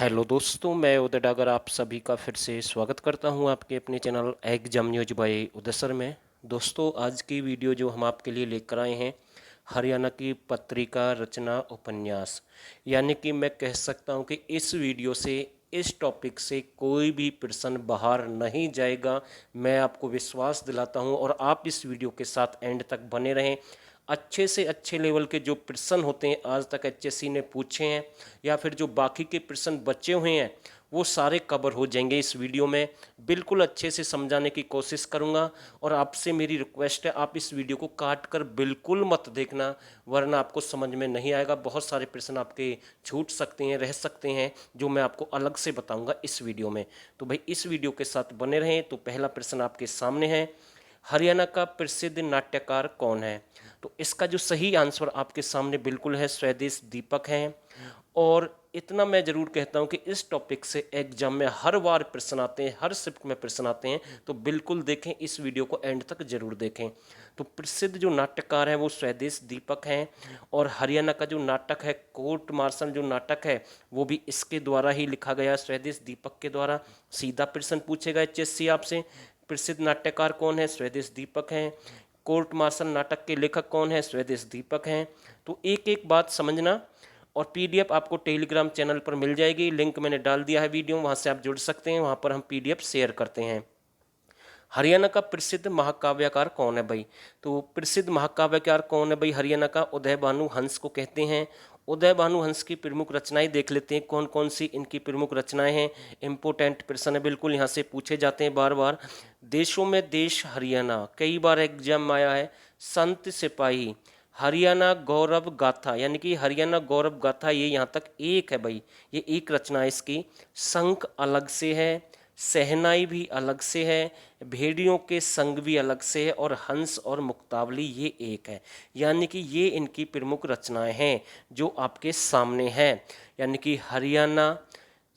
Hello दोस्तों, मैं उदय डागर आप सभी का फिर से स्वागत करता हूं आपके अपने चैनल एग्जाम न्यूज बाय उदय सर में। दोस्तों, आज की वीडियो जो हम आपके लिए लेकर आए हैं, हरियाणा की पत्रिका रचना उपन्यास, यानी कि मैं कह सकता हूं कि इस वीडियो से, इस टॉपिक से कोई भी प्रश्न बाहर नहीं जाएगा। मैं आपको विश्वास दिलाता हूं और आप इस वीडियो के साथ एंड तक बने रहें। अच्छे से अच्छे लेवल के जो प्रश्न होते हैं आज तक एचएससी ने पूछे हैं, या फिर जो बाकी के प्रश्न बचे हुए हैं, वो सारे कवर हो जाएंगे इस वीडियो में। बिल्कुल अच्छे से समझाने की कोशिश करूंगा और आपसे मेरी रिक्वेस्ट है, आप इस वीडियो को काट कर बिल्कुल मत देखना, वरना आपको समझ में नहीं आएगा। बहुत सारे प्रश्न आपके छूट सकते हैं, रह सकते हैं, जो मैं आपको अलग से बताऊंगा इस वीडियो में। तो भाई इस वीडियो के साथ बने रहें। तो पहला प्रश्न आपके सामने है, हरियाणा का प्रसिद्ध नाट्यकार कौन है? तो इसका जो सही आंसर आपके सामने बिल्कुल है, स्वदेश दीपक हैं। और इतना मैं जरूर कहता हूं कि इस टॉपिक से एग्जाम में हर बार प्रश्न आते हैं, हर शिफ्ट में प्रश्न आते हैं, तो बिल्कुल देखें, इस वीडियो को एंड तक जरूर देखें। तो प्रसिद्ध जो नाट्यकार है वो स्वदेश दीपक हैं। और हरियाणा का जो नाटक है, कोर्ट मार्शल जो नाटक है, वो भी इसके द्वारा ही लिखा गया, स्वदेश दीपक के द्वारा। सीधा प्रश्न पूछेगा एचएससी आपसे, प्रसिद्ध नाट्यकार कौन है? स्वदेश दीपक हैं। कोर्ट मार्शल नाटक के लेखक कौन है? स्वदेश दीपक हैं। तो एक एक बात समझना। और पीडीएफ आपको टेलीग्राम चैनल पर मिल जाएगी, लिंक मैंने डाल दिया है वीडियो, वहां से आप जुड़ सकते हैं, वहां पर हम पीडीएफ शेयर करते हैं। हरियाणा का प्रसिद्ध महाकाव्यकार कौन है भाई? तो प्रसिद्ध महाकाव्यकार कौन है भाई? हरियाणा का उदय भानु हंस को कहते हैं। उदय भानु हंस की प्रमुख रचनाएं देख लेते हैं, कौन कौन सी इनकी प्रमुख रचनाएं हैं। इंपोर्टेंट प्रश्न है, बिल्कुल यहाँ से पूछे जाते हैं बार बार। देशों में देश हरियाणा, कई बार एग्जाम में आया है। संत सिपाही, हरियाणा गौरव गाथा, यानी कि हरियाणा गौरव गाथा, ये यहाँ तक एक है भाई, ये एक रचना है इसकी। शंख अलग से है, सहनाई भी अलग से है, भेड़ियों के संग भी अलग से है, और हंस और मुक्तावली ये एक है। यानी कि ये इनकी प्रमुख रचनाएं हैं जो आपके सामने हैं। यानी कि हरियाणा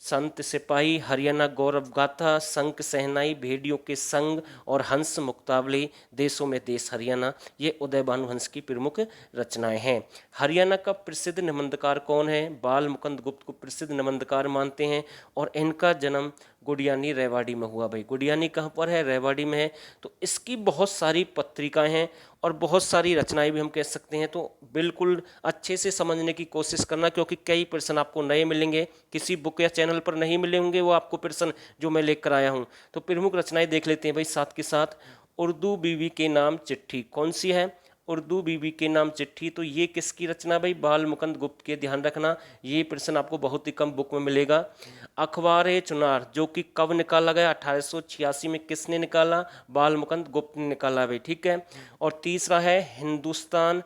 संत सिपाही, हरियाणा गौरव गाथा, शंख सहनाई, भेड़ियों के संग और हंस मुक्तावली, देशों में देश हरियाणा, ये उदय भानु हंस की प्रमुख रचनाएं हैं। हरियाणा का प्रसिद्ध निबंधकार कौन है? बाल मुकुंद गुप्त को प्रसिद्ध निबंधकार मानते हैं। और इनका जन्म गुडियानी रेवाड़ी में हुआ भाई। गुडियानी कहाँ पर है? रेवाड़ी में है। तो इसकी बहुत सारी पत्रिकाएं हैं और बहुत सारी रचनाएं भी हम कह सकते हैं। तो बिल्कुल अच्छे से समझने की कोशिश करना, क्योंकि कई प्रश्न आपको नए मिलेंगे, किसी बुक या चैनल पर नहीं मिले होंगे वो आपको प्रश्न जो मैं लेकर आया हूँ। तो प्रमुख रचनाएं देख लेते हैं भाई साथ के साथ। उर्दू बीवी के नाम चिट्ठी कौन सी है? उर्दू बीवी के नाम चिट्ठी, तो ये किसकी रचना भाई? बाल मुकुंद गुप्त के, ध्यान रखना, ये प्रश्न आपको बहुत ही कम बुक में मिलेगा। अखबार ए चुनार, जो कि कब निकाला गया? 1886 में। किसने निकाला? बाल मुकुंद गुप्त ने निकाला भाई, ठीक है। और तीसरा है हिंदुस्तान,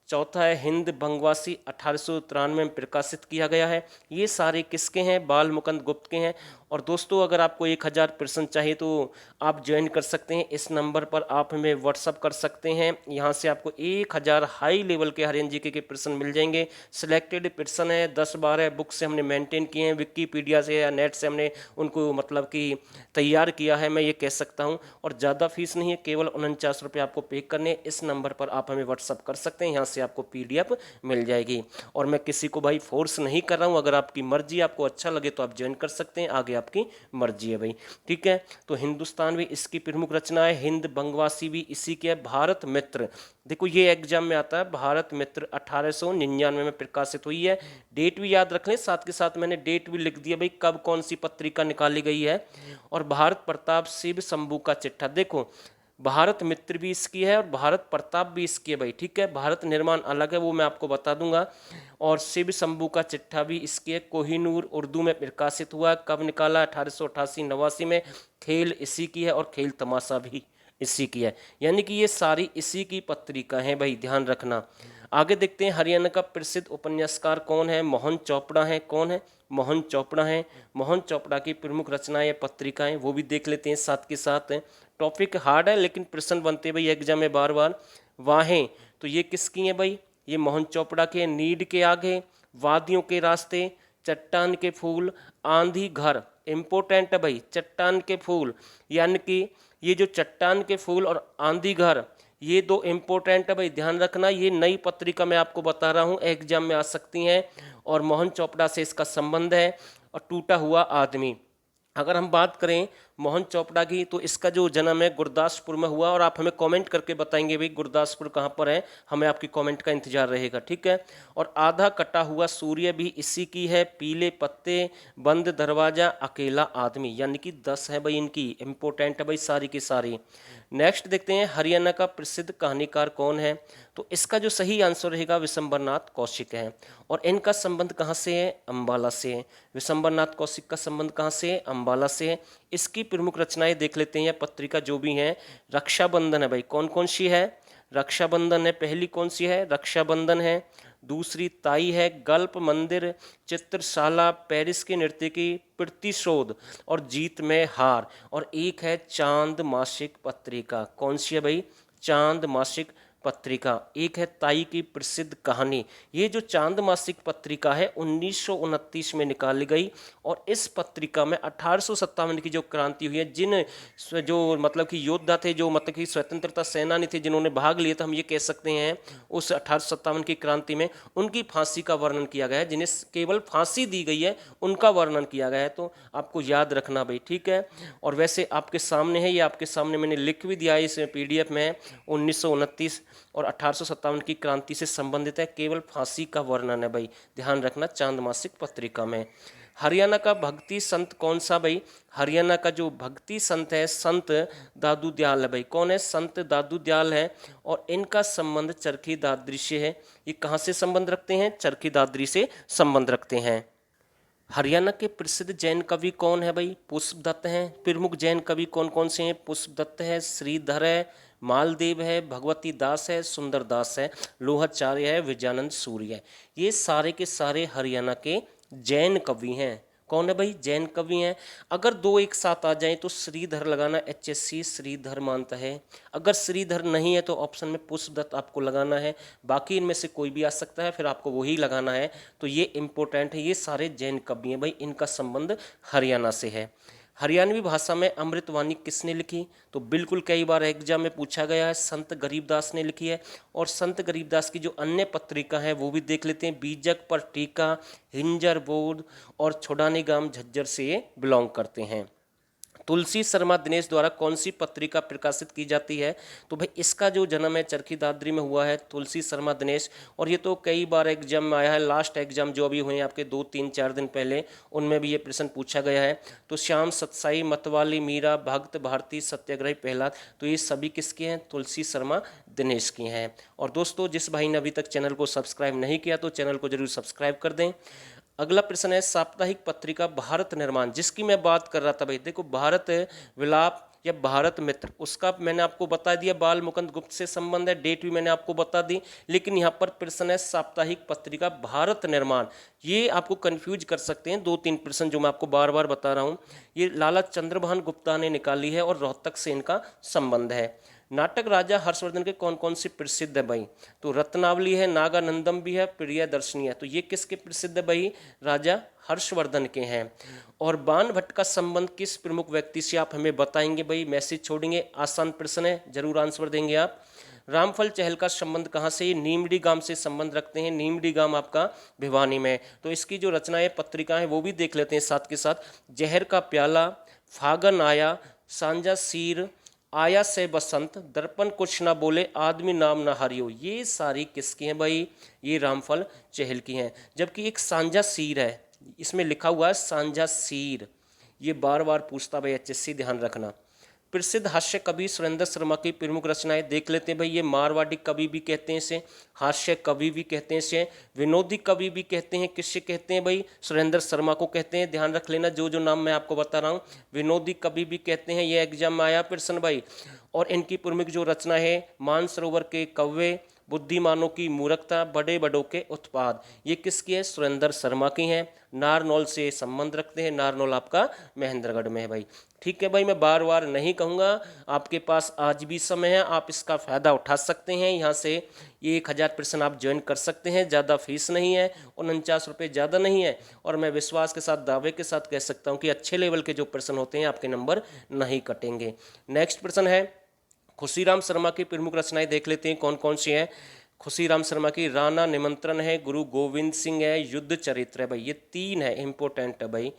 चौथा है हिंद बंगवासी, 1893 में प्रकाशित किया गया है। ये सारे किसके हैं? बाल मुकुंद गुप्त के हैं। और दोस्तों, अगर आपको 1000 प्रश्न चाहिए तो आप ज्वाइन कर सकते हैं, इस नंबर पर आप हमें व्हाट्सअप कर सकते हैं। यहाँ से आपको 1000 हाई लेवल के हरियाणा जीके के प्रश्न मिल जाएंगे। सिलेक्टेड प्रश्न है, 10-12 बुक से हमने मेंटेन किए हैं, विकीपीडिया से या नेट से हमने उनको मतलब कि तैयार किया है, मैं ये कह सकता हूँ। और ज़्यादा फीस नहीं है, केवल 49 रुपये आपको पे करने। इस नंबर पर आप हमें व्हाट्सअप कर सकते हैं, यहाँ से आपको पीडीएफ मिल जाएगी। और मैं किसी को भाई फोर्स नहीं कर रहा हूँ, अगर आपकी मर्जी, आपको अच्छा लगे तो आप ज्वाइन कर सकते हैं, आगे आपकी मर्जी है भाई, ठीक है। तो हिंदुस्तान भी इसकी प्रमुख रचना है, हिंद बंगवासी भी इसी की है। भारत मित्र, देखो ये एग्जाम में आता है, भारत मित्र 1899 में प्रकाशित हुई है। डेट भी याद रख लें, साथ के साथ मैंने डेट भी लिख दिया भाई, कब कौन सी पत्रिका निकाली गई है। और भारत प्रताप शिव शंभू का चिट्ठा, देखो भारत मित्र भी इसकी है और भारत प्रताप भी इसकी है भाई, ठीक है। भारत निर्माण अलग है, वो मैं आपको बता दूंगा। और शिव शंभू का चिट्ठा भी इसकी है। कोहिनूर उर्दू में प्रकाशित हुआ, कब निकाला? 1888-89 में। खेल इसी की है और खेल तमाशा भी इसी की है। यानी कि ये सारी इसी की पत्रिका हैं भाई, ध्यान रखना। आगे देखते हैं, हरियाणा का प्रसिद्ध उपन्यासकार कौन है? मोहन चोपड़ा है। कौन है? मोहन चोपड़ा है। मोहन चोपड़ा की प्रमुख रचनाएं या पत्रिकाएं वो भी देख लेते हैं साथ के साथ। टॉपिक हार्ड है लेकिन प्रश्न बनते हैं भाई एग्जाम में बार बार। वाहें, तो ये किसकी हैं भाई? ये मोहन चोपड़ा के। नीड के आगे, वादियों के रास्ते, चट्टान के फूल, आंधी घर, इंपॉर्टेंट है भाई, चट्टान के फूल। यानी कि ये जो चट्टान के फूल और आंधी घर, ये दो इम्पोर्टेंट है भाई, ध्यान रखना। ये नई पत्रिका मैं आपको बता रहा हूँ, एग्जाम में आ सकती हैं। और मोहन चोपड़ा से इसका संबंध है। और टूटा हुआ आदमी, अगर हम बात करें मोहन चोपड़ा की, तो इसका जो जन्म है गुरदासपुर में हुआ। और आप हमें कमेंट करके बताएंगे भाई गुरदासपुर कहाँ पर है, हमें आपकी कमेंट का इंतजार रहेगा, ठीक है। और आधा कटा हुआ सूर्य भी इसी की है। पीले पत्ते, बंद दरवाजा, अकेला आदमी, यानी कि 10 है भाई इनकी, इंपॉर्टेंट है भाई सारी की सारी। नेक्स्ट देखते हैं हरियाणा का प्रसिद्ध कहानीकार कौन है। तो इसका जो सही आंसर रहेगा विशंबरनाथ कौशिक है। और इनका संबंध कहाँ से है, अंबाला से है। विशंबरनाथ कौशिक का संबंध कहाँ से है, अंबाला से है। इसकी प्रमुख रचनाएं देख लेते हैं, या पत्रिका जो भी हैं। रक्षाबंधन है भाई, कौन कौन सी है, रक्षाबंधन है, पहली कौन सी है, रक्षाबंधन है। दूसरी ताई है, गल्प मंदिर, चित्रशाला, पेरिस के नृत्य की, प्रतिशोध, और जीत में हार। और एक है चांद मासिक पत्रिका, कौन सी है भाई, चांद मासिक पत्रिका। एक है ताई की प्रसिद्ध कहानी। ये जो चांद मासिक पत्रिका है 1929 में निकाली गई। और इस पत्रिका में 1857 की जो क्रांति हुई है, जिन जो मतलब कि योद्धा थे, जो मतलब कि स्वतंत्रता सेनानी थे, जिन्होंने भाग लिए थे, हम ये कह सकते हैं उस 1857 की क्रांति में, उनकी फांसी का वर्णन किया गया है। जिन्हें केवल फांसी दी गई है उनका वर्णन किया गया है। तो आपको याद रखना भाई, ठीक है। और वैसे आपके सामने है, ये आपके सामने मैंने लिख भी दिया है, इस PDF में 1929 और 1857 की क्रांति से संबंधित है, केवल फांसी का वर्णन है भाई, ध्यान रखना, चांद मासिक पत्रिका में। हरियाणा का भक्ति संत कौन सा भाई, हरियाणा का जो भक्ति संत है, संत दादू दयाल है भाई। कौन है, संत दादू दयाल है। और इनका संबंध चरखी दादरी से है। ये कहाँ से संबंध रखते हैं, चरखी दादरी से संबंध रखते हैं। हरियाणा के प्रसिद्ध जैन कवि कौन है भाई, पुष्पदत्त हैं। प्रमुख जैन कवि कौन कौन से हैं, पुष्पदत्त है, श्रीधर है, मालदेव है, भगवती दास है, सुंदर दास है, लोहाचार्य है, विजयानंद सूर्य है। ये सारे के सारे हरियाणा के जैन कवि हैं। कौन है भाई, जैन कवि हैं। अगर दो एक साथ आ जाएं तो श्रीधर लगाना, HSC श्रीधर मानता है। अगर श्रीधर नहीं है तो ऑप्शन में पुष्पदत्त आपको लगाना है। बाकी इनमें से कोई भी आ सकता है, फिर आपको वही लगाना है। तो ये इंपॉर्टेंट है, ये सारे जैन कवि हैं भाई, इनका संबंध हरियाणा से है। हरियाणवी भाषा में अमृतवाणी किसने लिखी, तो बिल्कुल कई बार एग्जाम में पूछा गया है, संत गरीबदास ने लिखी है। और संत गरीबदास की जो अन्य पत्रिका है वो भी देख लेते हैं। बीजक पर टीका, हिंजर बोध और छोड़ानी गाम झज्जर से ये बिलोंग करते हैं। तुलसी शर्मा दिनेश द्वारा कौन सी पत्रिका प्रकाशित की जाती है, तो भाई इसका जो जन्म है चरखी दादरी में हुआ है, तुलसी शर्मा दिनेश। और ये तो कई बार एग्जाम में आया है, लास्ट एग्जाम जो अभी हुए हैं आपके 2-3-4 दिन पहले, उनमें भी ये प्रश्न पूछा गया है। तो श्याम सतसाई, मतवाली, मीरा, भक्त भारती, सत्याग्रही प्रहलाद, तो ये सभी किसके हैं, तुलसी शर्मा दिनेश की हैं। और दोस्तों जिस भाई ने अभी तक चैनल को सब्सक्राइब नहीं किया तो चैनल को जरूर सब्सक्राइब कर दें। अगला प्रश्न है साप्ताहिक पत्रिका भारत निर्माण, जिसकी मैं बात कर रहा था भाई। देखो भारत विलाप या भारत मित्र, उसका मैंने आपको बता दिया, बाल मुकुंद गुप्त से संबंध है, डेट भी मैंने आपको बता दी। लेकिन यहाँ पर प्रश्न है साप्ताहिक पत्रिका भारत निर्माण, ये आपको कंफ्यूज कर सकते हैं। 2-3 प्रश्न जो मैं आपको बार बार बता रहा हूँ, ये लाला चंद्रभान गुप्ता ने निकाली है और रोहतक से इनका संबंध है। नाटक राजा हर्षवर्धन के कौन कौन से प्रसिद्ध है भाई, तो रत्नावली है, नागानंदम भी है, प्रियदर्शनी है। तो ये किसके प्रसिद्ध है भाई, राजा हर्षवर्धन के हैं। और बाण भट्ट का संबंध किस प्रमुख व्यक्ति से, आप हमें बताएंगे भाई, मैसेज छोड़ेंगे, आसान प्रश्न है, जरूर आंसर देंगे आप। रामफल चहल का संबंध कहाँ से, नीमडी गांव से संबंध रखते हैं। नीमडी गांव आपका भिवानी में। तो इसकी जो रचनाएं पत्रिका है वो भी देख लेते हैं साथ के साथ। जहर का प्याला, फागन आया, सांझा सीर, आया से बसंत, दर्पण कुछ ना बोले, आदमी नाम ना हरियो, ये सारी किसकी हैं भाई, ये रामफल चहल की हैं। जबकि एक सांझा सीर है, इसमें लिखा हुआ है सांझा सीर, ये बार बार पूछता भाई HSC, ध्यान रखना। प्रसिद्ध हास्य कवि सुरेंद्र शर्मा की प्रमुख रचनाएं देख लेते हैं भाई। ये मारवाड़ी कवि भी कहते हैं इसे, हास्य कवि भी कहते हैं इसे, विनोदी कवि भी कहते हैं। किससे कहते हैं भाई, सुरेंद्र शर्मा को कहते हैं। ध्यान रख लेना, जो जो नाम मैं आपको बता रहा हूँ, विनोदी कवि भी कहते हैं। ये एग्जाम में आया प्रश्न भाई। और इनकी प्रमुख जो रचना है, मानसरोवर के कव्वे, बुद्धिमानों की मूर्खता, बड़े बड़ों के उत्पाद, ये किसकी है, सुरेंद्र शर्मा की हैं। नारनौल से संबंध रखते हैं, नारनौल आपका महेंद्रगढ़ में है भाई। ठीक है भाई, मैं बार बार नहीं कहूँगा, आपके पास आज भी समय है, आप इसका फ़ायदा उठा सकते हैं। यहाँ से ये 1000 प्रश्न आप ज्वाइन कर सकते हैं, ज़्यादा फीस नहीं है, 49 रुपये ज़्यादा नहीं है। और मैं विश्वास के साथ, दावे के साथ कह सकता हूँ कि अच्छे लेवल के जो प्रश्न होते हैं आपके नंबर नहीं कटेंगे। नेक्स्ट प्रश्न है, खुशीराम शर्मा की प्रमुख रचनाएं देख लेते हैं कौन कौन सी हैं। खुशीराम शर्मा की राणा निमंत्रण है, गुरु गोविंद सिंह है, युद्ध चरित्र है भाई, ये 3 है, इंपॉर्टेंट है भाई।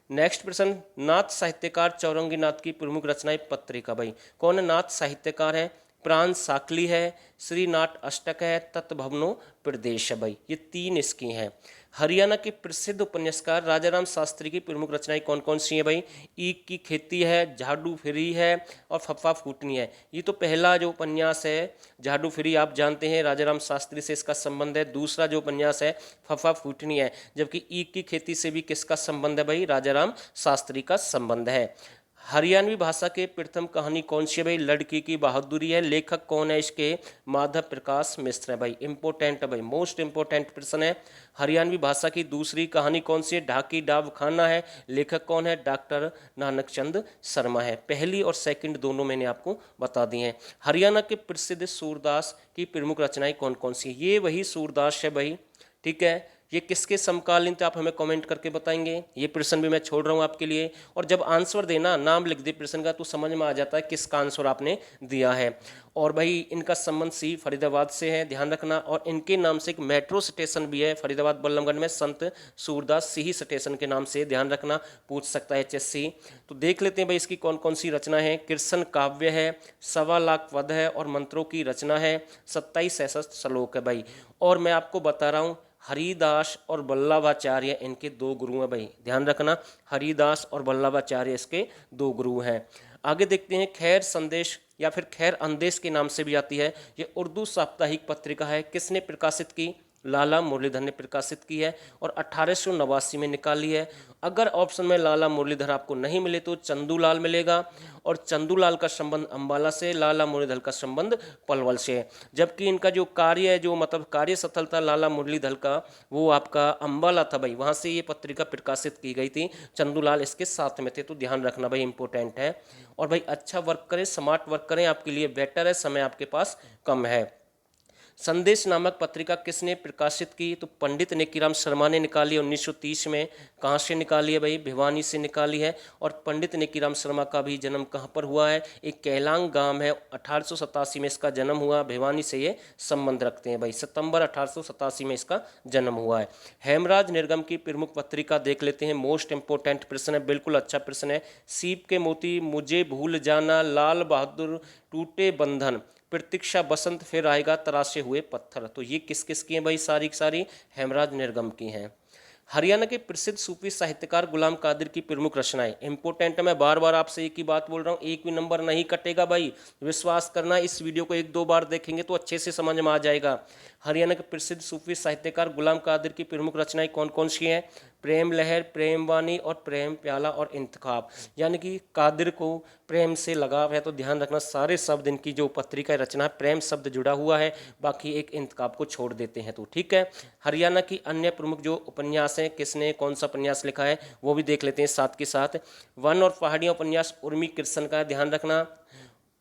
नेक्स्ट प्रश्न, नाथ साहित्यकार चौरंगी नाथ की प्रमुख रचनाएं पत्रिका भाई, कौन है नाथ साहित्यकार है? प्राण साकली है, श्रीनाथ अष्टक है, तत्भवनो प्रदेश है भाई, ये 3 इसकी हैं। हरियाणा के प्रसिद्ध उपन्यासकार राजाराम शास्त्री की प्रमुख रचनाएं कौन कौन सी हैं भाई? ईख की खेती है, झाड़ू फिरी है और फफा फूटनी है। ये तो पहला जो उपन्यास है झाड़ू फिरी, आप जानते हैं राजाराम शास्त्री से इसका संबंध है। दूसरा जो उपन्यास है फफा फूटनी है, जबकि ईख की खेती से भी किसका संबंध है भाई? राजाराम शास्त्री का संबंध है। हरियाणवी भाषा के प्रथम कहानी कौन सी है भाई? लड़की की बहादुरी है। लेखक कौन है इसके? माधव प्रकाश मिश्र है भाई, इंपॉर्टेंट है भाई, मोस्ट इंपॉर्टेंट प्रश्न है। हरियाणवी भाषा की दूसरी कहानी कौन सी है? ढाकी डाब खाना है। लेखक कौन है? डॉक्टर नानक चंद शर्मा है। पहली और सेकंड दोनों मैंने आपको बता दिए हैं। हरियाणा के प्रसिद्ध सूरदास की प्रमुख रचनाएं कौन कौन सी? ये वही सूरदास है भाई, ठीक है। ये किसके समकालीन थे आप हमें कमेंट करके बताएंगे। ये प्रश्न भी मैं छोड़ रहा हूँ आपके लिए, और जब आंसर देना नाम लिख दे प्रश्न का तो समझ में आ जाता है किसका आंसर आपने दिया है। और भाई इनका संबंध सी फरीदाबाद से है, ध्यान रखना। और इनके नाम से एक मेट्रो स्टेशन भी है फरीदाबाद बल्लभगढ़ में, संत सूरदास सिंह स्टेशन के नाम से, ध्यान रखना, पूछ सकता है HSC। तो देख लेते हैं भाई इसकी कौन कौन सी रचना है। कृष्ण काव्य है, 1.25 लाख पद है और मंत्रों की रचना है, 27 ऐसा श्लोक है भाई। और मैं आपको बता रहा हूँ हरिदास और वल्लभाचार्य इनके 2 गुरु हैं भाई, ध्यान रखना, हरिदास और वल्लभाचार्य इसके 2 गुरु हैं। आगे देखते हैं, खैर संदेश या फिर खैर अंदेश के नाम से भी आती है, ये उर्दू साप्ताहिक पत्रिका है। किसने प्रकाशित की? लाला मुरलीधर ने प्रकाशित की है और 1889 में निकाली है। अगर ऑप्शन में लाला मुरलीधर आपको नहीं मिले तो चंदूलाल मिलेगा, और चंदूलाल का संबंध अंबाला से, लाला मुरलीधर का संबंध पलवल से है। जबकि इनका जो कार्य है, जो मतलब कार्य स्थल था लाला मुरलीधर का, वो आपका अंबाला था भाई, वहाँ से ये पत्रिका प्रकाशित की गई थी। चंदूलाल इसके साथ में थे, तो ध्यान रखना भाई, इंपॉर्टेंट है। और भाई अच्छा वर्क करें, स्मार्ट वर्क करें, आपके लिए बेटर है, समय आपके पास कम है। संदेश नामक पत्रिका किसने प्रकाशित की? तो पंडित नेकीराम शर्मा ने निकाली 1930 में। कहाँ से निकाली है भाई? भिवानी से निकाली है। और पंडित नेकीराम शर्मा का भी जन्म कहाँ पर हुआ है? एक कैलांग गांव है, 1887 में इसका जन्म हुआ। भिवानी से ये संबंध रखते हैं भाई, सितंबर 1887 में इसका जन्म हुआ है। हेमराज निर्गम की प्रमुख पत्रिका देख लेते हैं, मोस्ट इंपोर्टेंट प्रश्न है, बिल्कुल अच्छा प्रश्न है। सीप के मोती, मुझे भूल जाना, लाल बहादुर, टूटे बंधन, प्रतीक्षा, बसंत फिर आएगा, तराशे हुए पत्थर, तो ये किस किस की हैं भाई? सारी की सारी हेमराज निर्गम की हैं। हरियाणा के प्रसिद्ध सूफी साहित्यकार गुलाम कादिर की प्रमुख रचनाएं, इंपॉर्टेंट है, मैं बार बार आपसे एक ही बात बोल रहा हूँ, एक भी नंबर नहीं कटेगा भाई, विश्वास करना। इस वीडियो को 1-2 बार देखेंगे तो अच्छे से समझ में आ जाएगा। हरियाणा के प्रसिद्ध सूफी साहित्यकार गुलाम कादिर की प्रमुख रचनाएं कौन कौन सी हैं? प्रेम लहर, प्रेम वाणी और प्रेम प्याला और इंतखाब, यानी कि कादिर को प्रेम से लगाव है, तो ध्यान रखना सारे शब्द इनकी जो पत्रिका रचना है प्रेम शब्द जुड़ा हुआ है, बाकी एक इंतखाब को छोड़ देते हैं, तो ठीक है। हरियाणा की अन्य प्रमुख जो उपन्यास हैं, किसने कौन सा उपन्यास लिखा है वो भी देख लेते हैं साथ के साथ। वन और पहाड़ियाँ उपन्यास उर्मी कृष्ण का है, ध्यान रखना।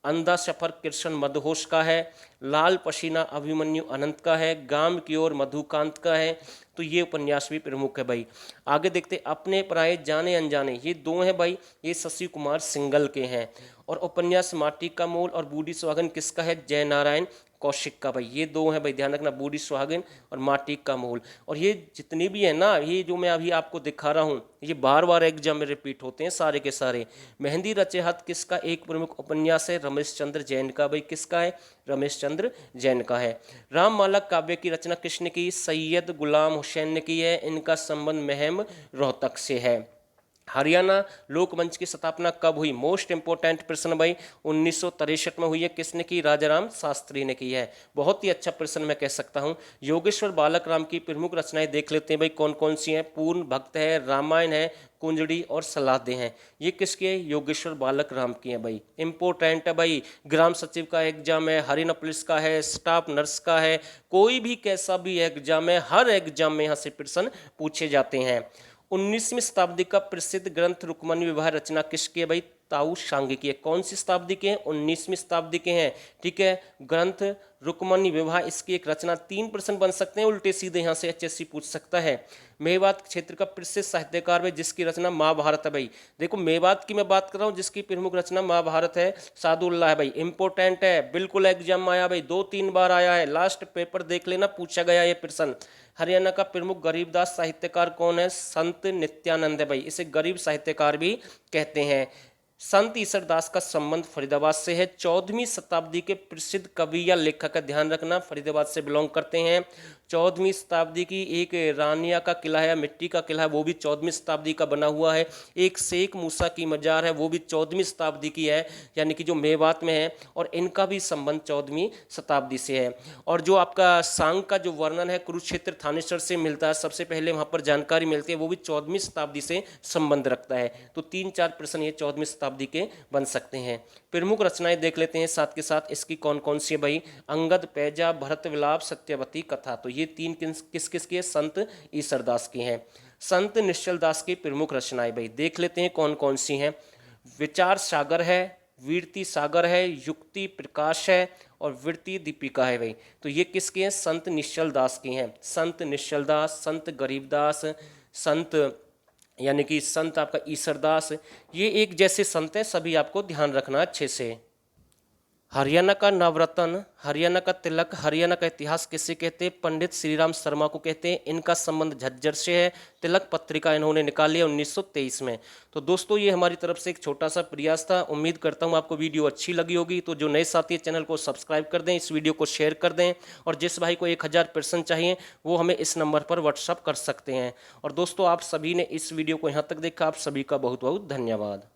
अंधा सफर कृष्ण मदहोश का है। लाल पसीना अभिमन्यु अनंत का है। गाम की ओर मधुकांत का है। तो ये उपन्यास भी प्रमुख है भाई। आगे देखते, अपने पराये जाने अनजाने, ये 2 हैं भाई, ये शशि कुमार सिंगल के हैं। और उपन्यास माटी का मोल और बूढ़ी सुहागन किसका है? जय नारायण कौशिक का भाई, ये 2 हैं भाई, ध्यान रखना, बूढ़ी सुहागन और माटी का मोल। और ये जितने भी है ना, ये जो मैं अभी आपको दिखा रहा हूँ, ये बार बार एग्जाम में रिपीट होते हैं सारे के सारे। मेहंदी रचे हाथ किसका एक प्रमुख उपन्यास है? रमेश चंद्र जैन का भाई, किसका है? रमेश चंद्र जैन का है। राममाला काव्य की रचना किसने की? सैयद गुलाम हुसैन ने की है। इनका संबंध महम रोहतक से है। हरियाणा लोकमंच की स्थापना कब हुई? मोस्ट इंपोर्टेंट प्रश्न भाई, 1963 में हुई है। किसने की? राजाराम शास्त्री ने की है। बहुत ही अच्छा प्रश्न मैं कह सकता हूँ। योगेश्वर बालक राम की प्रमुख रचनाएं देख लेते हैं भाई, कौन कौन सी हैं? पूर्ण भक्त है, रामायण है, कुंजड़ी और सलादे हैं। ये किसके है? योगेश्वर बालक राम की है भाई, इंपॉर्टेंट है भाई। ग्राम सचिव का एग्जाम है, हरियाणा पुलिस का है, स्टाफ नर्स का है, कोई भी कैसा भी एग्जाम है, हर एग्जाम में यहाँ से प्रश्न पूछे जाते हैं। 19वीं शताब्दी का प्रसिद्ध ग्रंथ रुक्मणी विवाह रचना किसकी है भाई? ताऊ सांगिकी है। कौन सी शताब्दी के हैं? 19वीं शताब्दी के हैं। ठीक है। ग्रंथ रुक्मणी विवाह, इसकी एक रचना। 3 प्रश्न बन सकते हैं उल्टे सीधे, यहाँ से एचएससी पूछ सकता है। मेवात क्षेत्र का प्रसिद्ध साहित्यकार है जिसकी रचना महाभारत है भाई। देखो मेवात की मैं बात कर रहा हूँ, जिसकी प्रमुख रचना महाभारत है, सादुल्लाह है भाई। इंपॉर्टेंट है, बिल्कुल एग्जाम में आया भाई, 2-3 बार आया है, लास्ट पेपर देख लेना, पूछा गया ये प्रश्न। हरियाणा का प्रमुख गरीबदास साहित्यकार कौन है? संत नित्यानंद है भाई, इसे गरीब साहित्यकार भी कहते हैं। संत ईसरदास का संबंध फरीदाबाद से है। 14वीं शताब्दी के प्रसिद्ध कवि या लेखक का ध्यान रखना, फरीदाबाद से बिलोंग करते हैं। 14वीं शताब्दी की एक रानिया का किला है, मिट्टी का किला है, वो भी 14वीं शताब्दी का बना हुआ है। एक शेख मूसा की मजार है, वो भी 14वीं शताब्दी की है, यानी कि जो मेवात में है, और इनका भी संबंध 14वीं शताब्दी से है। और जो आपका सांग का जो वर्णन है कुरुक्षेत्र थानेश्वर से मिलता है, सबसे पहले वहाँ पर जानकारी मिलती है, वो भी 14वीं शताब्दी से संबंध रखता है। तो 3-4 प्रश्न ये 14वीं शताब्दी के बन सकते हैं। प्रमुख रचनाएं देख लेते हैं साथ के साथ, इसकी कौन कौन सी है भाई? अंगद, पैजा, भरत विलाप, सत्यवती कथा। तो ये 3 किस किस की है? संत ईसरदास की हैं। संत निश्चल दास की प्रमुख रचनाएं भाई देख लेते हैं कौन कौन सी हैं। विचार सागर है, वीरती सागर है, युक्ति प्रकाश है, और वृत्ति दीपिका है भाई। तो ये किसके हैं? संत निश्चल दास की हैं। संत निश्चल दास, संत गरीबदास, संत यानी कि संत आपका ईसरदास, ये एक जैसे संत हैं, सभी आपको ध्यान रखना अच्छे से। हरियाणा का नवरत्न, हरियाणा का तिलक, हरियाणा का इतिहास किसे कहते हैं? पंडित श्रीराम शर्मा को कहते हैं। इनका संबंध झज्जर से है। तिलक पत्रिका इन्होंने निकाली है 1923 में। तो दोस्तों ये हमारी तरफ से एक छोटा सा प्रयास था। उम्मीद करता हूँ आपको वीडियो अच्छी लगी होगी। तो जो नए साथी हैं चैनल को सब्सक्राइब कर दें, इस वीडियो को शेयर कर दें, और जिस भाई को 1000 प्रश्न चाहिए वो हमें इस नंबर पर व्हाट्सअप कर सकते हैं। और दोस्तों आप सभी ने इस वीडियो को यहाँ तक देखा, आप सभी का बहुत बहुत धन्यवाद।